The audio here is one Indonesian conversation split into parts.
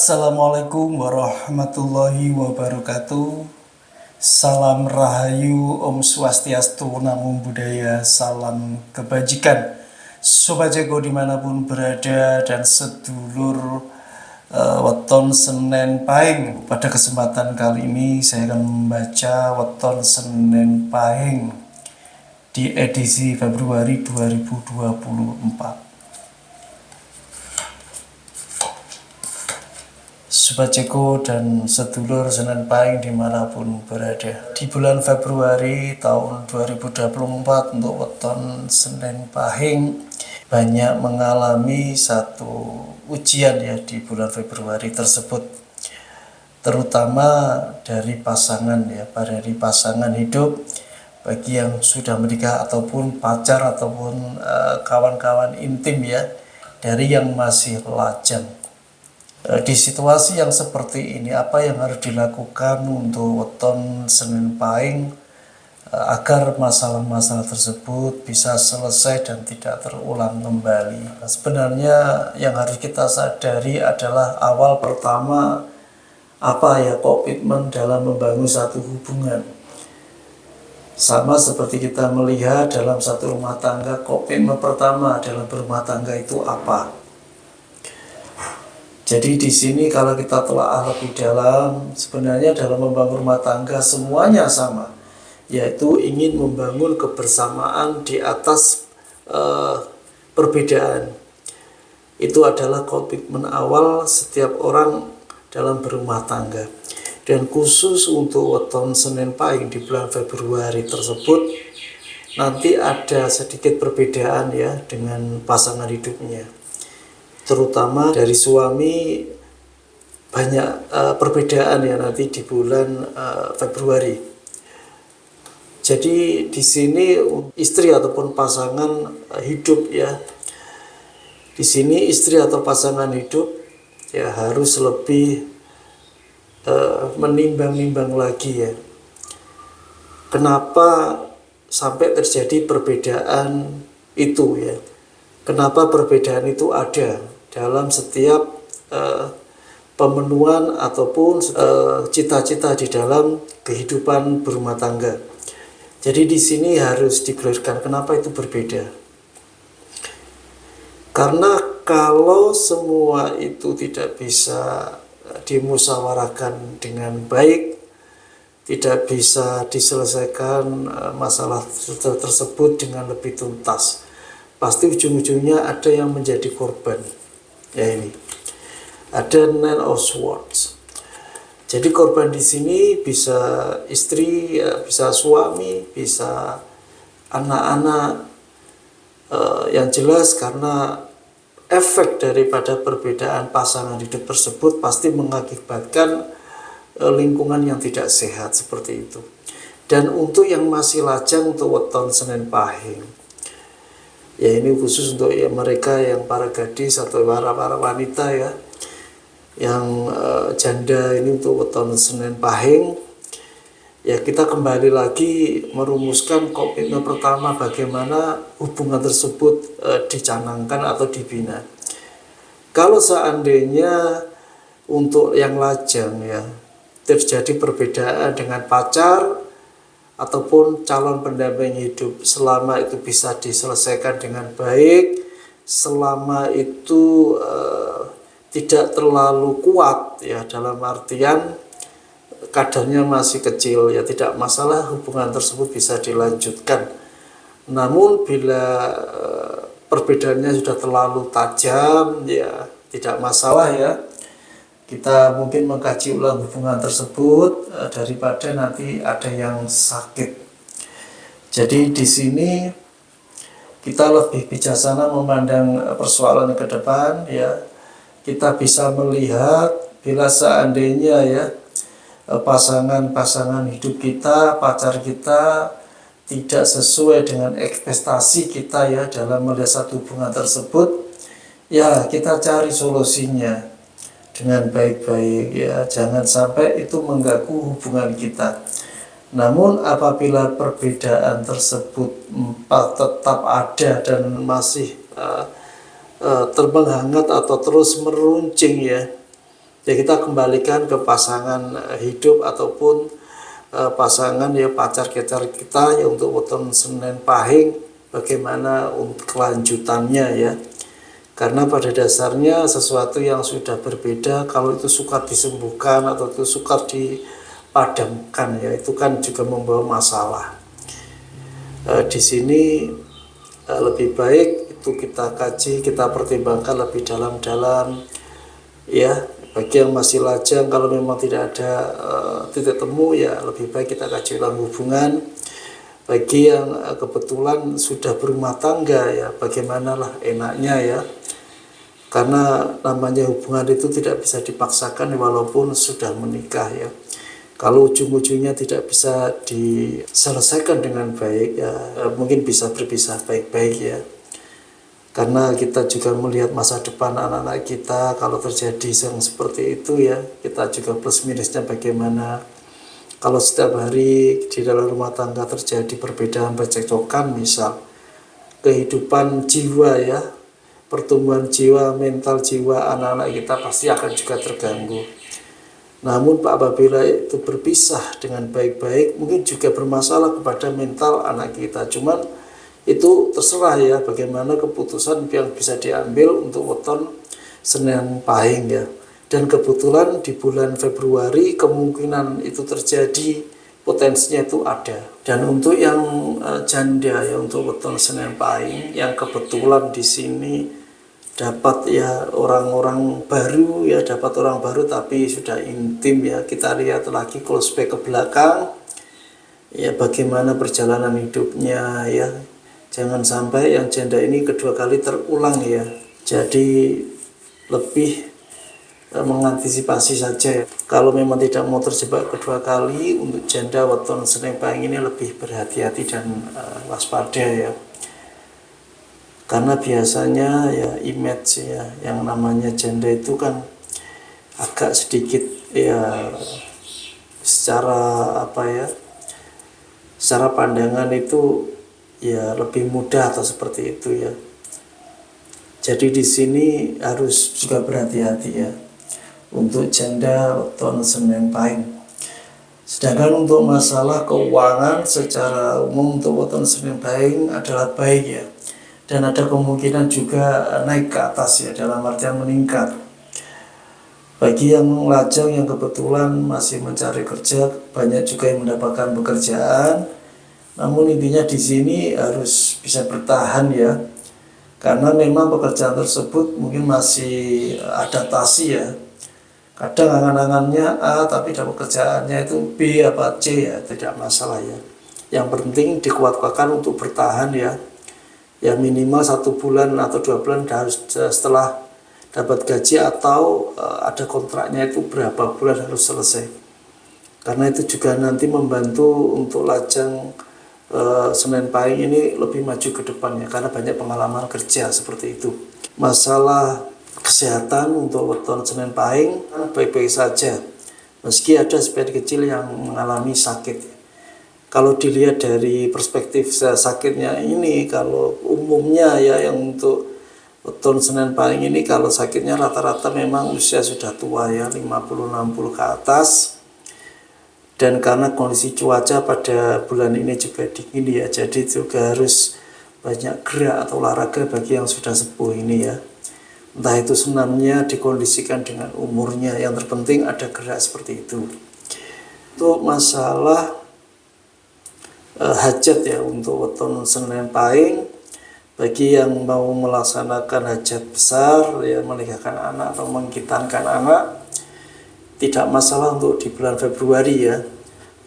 Assalamualaikum warahmatullahi wabarakatuh. Salam Rahayu, Om Swastiastu, Namo Buddhaya, salam kebajikan. Sobat Jago dimanapun berada dan sedulur weton Senen Pahing. Pada kesempatan kali ini saya akan membaca weton Senen Pahing di edisi Februari 2024. Sobat Ceko dan sedulur Senen Pahing dimanapun berada, di bulan Februari tahun 2024 untuk weton Senen Pahing banyak mengalami satu ujian ya di bulan Februari tersebut, terutama dari pasangan ya, dari pasangan hidup, bagi yang sudah menikah ataupun pacar ataupun kawan-kawan intim ya, dari yang masih lajang. Di situasi yang seperti ini, apa yang harus dilakukan untuk weton Senen Pahing agar masalah-masalah tersebut bisa selesai dan tidak terulang kembali? Sebenarnya yang harus kita sadari adalah awal pertama apa ya, komitmen dalam membangun satu hubungan. Sama seperti kita melihat dalam satu rumah tangga, komitmen pertama dalam berumah tangga itu apa? Jadi di sini kalau kita telah lebih dalam, sebenarnya dalam membangun rumah tangga semuanya sama, yaitu ingin membangun kebersamaan di atas perbedaan. Itu adalah komitmen awal setiap orang dalam berumah tangga. Dan khusus untuk weton Senen Pahing di bulan Februari tersebut, nanti ada sedikit perbedaan ya dengan pasangan hidupnya. Terutama dari suami banyak perbedaan ya nanti di bulan Februari. Jadi di sini istri ataupun pasangan hidup ya, di sini istri atau pasangan hidup ya harus lebih menimbang-nimbang lagi ya. Kenapa sampai terjadi perbedaan itu ya? Kenapa perbedaan itu ada dalam setiap pemenuhan ataupun cita-cita di dalam kehidupan berumah tangga. Jadi di sini harus dikelirkan kenapa itu berbeda. Karena kalau semua itu tidak bisa dimusyawarahkan dengan baik, tidak bisa diselesaikan masalah tersebut dengan lebih tuntas, pasti ujung-ujungnya ada yang menjadi korban. Ya ini, ada Nine of Swords. Jadi korban di sini bisa istri, ya, bisa suami, bisa anak-anak. Yang jelas karena efek daripada perbedaan pasangan hidup tersebut pasti mengakibatkan lingkungan yang tidak sehat seperti itu. Dan untuk yang masih lajang untuk weton Senen Pahing, ya ini khusus untuk ya mereka yang para gadis atau para wanita ya, yang janda ini untuk weton Senen Pahing. Ya kita kembali lagi merumuskan komitmen pertama bagaimana hubungan tersebut dicanangkan atau dibina. Kalau seandainya untuk yang lajang ya terjadi perbedaan dengan pacar ataupun calon pendamping hidup, selama itu bisa diselesaikan dengan baik, selama itu tidak terlalu kuat ya, dalam artian kadarnya masih kecil ya, tidak masalah, hubungan tersebut bisa dilanjutkan. Namun bila perbedaannya sudah terlalu tajam ya tidak masalah ya, kita mungkin mengkaji ulang hubungan tersebut daripada nanti ada yang sakit. Jadi di sini kita lebih bijaksana memandang persoalan ke depan ya. Kita bisa melihat bila seandainya ya pasangan-pasangan hidup kita, pacar kita tidak sesuai dengan ekspektasi kita ya dalam melihat satu hubungan tersebut, ya kita cari solusinya dengan baik-baik ya, jangan sampai itu mengganggu hubungan kita. Namun apabila perbedaan tersebut tetap ada dan masih terbang hangat atau terus meruncing ya, Ya kita kembalikan ke pasangan hidup ataupun pasangan ya pacar kita ya untuk weton Senen Pahing, bagaimana untuk kelanjutannya ya. Karena pada dasarnya sesuatu yang sudah berbeda kalau itu sukar disembuhkan atau itu sukar dipadamkan ya, itu kan juga membawa masalah. Di sini lebih baik itu kita kaji, kita pertimbangkan lebih dalam-dalam ya. Bagi yang masih lajang, kalau memang tidak ada titik temu ya lebih baik kita kaji ulang hubungan. Bagi yang kebetulan sudah berumah tangga ya bagaimanalah enaknya ya, karena namanya hubungan itu tidak bisa dipaksakan walaupun sudah menikah ya. Kalau ujung-ujungnya tidak bisa diselesaikan dengan baik ya mungkin bisa berpisah baik-baik ya. Karena kita juga melihat masa depan anak-anak kita, kalau terjadi yang seperti itu ya, kita juga plus minusnya bagaimana. Kalau setiap hari di dalam rumah tangga terjadi perbedaan, percekcokan misal, kehidupan jiwa ya, pertumbuhan jiwa, mental jiwa anak-anak kita pasti akan juga terganggu. Namun apabila itu berpisah dengan baik-baik, mungkin juga bermasalah kepada mental anak kita. Cuman itu terserah ya bagaimana keputusan yang bisa diambil untuk weton Senen Pahing ya. Dan kebetulan di bulan Februari kemungkinan itu terjadi, potensinya itu ada. Dan untuk yang janda ya untuk weton Senen Pahing yang kebetulan di sini dapat ya orang-orang baru ya, dapat orang baru tapi sudah intim ya. Kita lihat lagi close back ke belakang ya bagaimana perjalanan hidupnya ya. Jangan sampai yang janda ini kedua kali terulang ya. Jadi lebih mengantisipasi saja ya. Kalau memang tidak mau terjebak kedua kali, untuk janda weton Senen Pahing ini lebih berhati-hati dan waspada ya. Karena biasanya ya image ya yang namanya janda itu kan agak sedikit ya secara apa ya, secara pandangan itu ya lebih mudah atau seperti itu ya. Jadi di sini harus juga berhati-hati ya untuk janda weton Senen Pahing. Sedangkan untuk masalah keuangan secara umum untuk weton Senen Pahing adalah baik ya, dan ada kemungkinan juga naik ke atas ya, dalam artian meningkat. Bagi yang lajang yang kebetulan masih mencari kerja, banyak juga yang mendapatkan pekerjaan. Namun intinya di sini harus bisa bertahan ya, karena memang pekerjaan tersebut mungkin masih adaptasi ya. Kadang angan-angannya A tapi dapat pekerjaannya itu B apa C ya, tidak masalah ya. Yang penting dikuat-kuatkan untuk bertahan ya. Ya minimal 1 bulan atau 2 bulan harus setelah dapat gaji atau ada kontraknya itu berapa bulan harus selesai. Karena itu juga nanti membantu untuk lajang Senen Pahing ini lebih maju ke depannya karena banyak pengalaman kerja seperti itu. Masalah kesehatan untuk weton Senen Pahing baik-baik saja, meski ada sebagian kecil yang mengalami sakit. Kalau dilihat dari perspektif sakitnya ini, kalau umumnya ya yang untuk weton Senen Pahing ini kalau sakitnya rata-rata memang usia sudah tua ya, 50-60 ke atas. Dan karena kondisi cuaca pada bulan ini juga dingin ya, jadi juga harus banyak gerak atau olahraga bagi yang sudah sepuh ini ya. Entah itu senamnya dikondisikan dengan umurnya, yang terpenting ada gerak seperti itu. Untuk masalah hajat ya untuk weton Senen Pahing, bagi yang mau melaksanakan hajat besar ya, menikahkan anak atau mengkitankan anak, tidak masalah untuk di bulan Februari ya.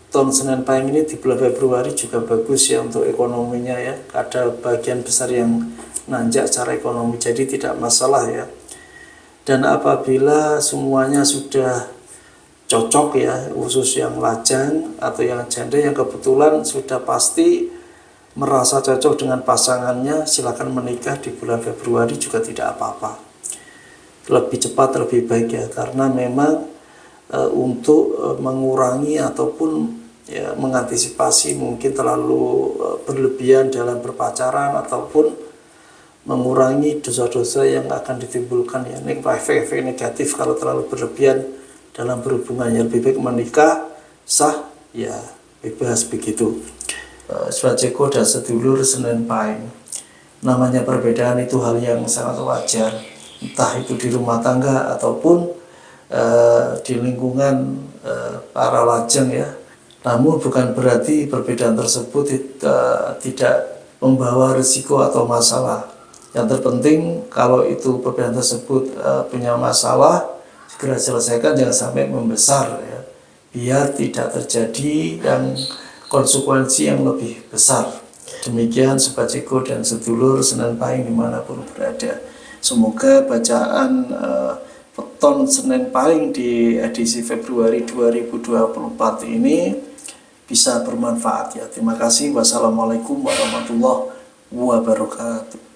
Weton Senen Pahing ini di bulan Februari juga bagus ya untuk ekonominya ya. Ada bagian besar yang nanjak secara ekonomi, jadi tidak masalah ya. Dan apabila semuanya sudah cocok ya, khusus yang lajang atau yang janda yang kebetulan sudah pasti merasa cocok dengan pasangannya, silakan menikah di bulan Februari juga tidak apa-apa. Lebih cepat lebih baik ya, karena memang untuk mengurangi ataupun ya mengantisipasi mungkin terlalu berlebihan dalam berpacaran ataupun mengurangi dosa-dosa yang akan ditimbulkan ya, efek-efek negatif kalau terlalu berlebihan dalam berhubungan, yang lebih baik menikah sah ya bebas begitu. Swajeko dan sedulur Senen Pahing, namanya perbedaan itu hal yang sangat wajar, entah itu di rumah tangga ataupun di lingkungan para lajeng ya. Namun bukan berarti perbedaan tersebut tidak membawa risiko atau masalah. Yang terpenting kalau itu perbedaan tersebut punya masalah, segera selesaikan, jangan sampai membesar ya, biar tidak terjadi yang konsekuensi yang lebih besar. Demikian Sobat Ceko dan sedulur Senen Pahing dimanapun berada. Semoga bacaan Weton Senen Pahing di edisi Februari 2024 ini bisa bermanfaat ya. Terima kasih. Wassalamualaikum warahmatullahi wabarakatuh.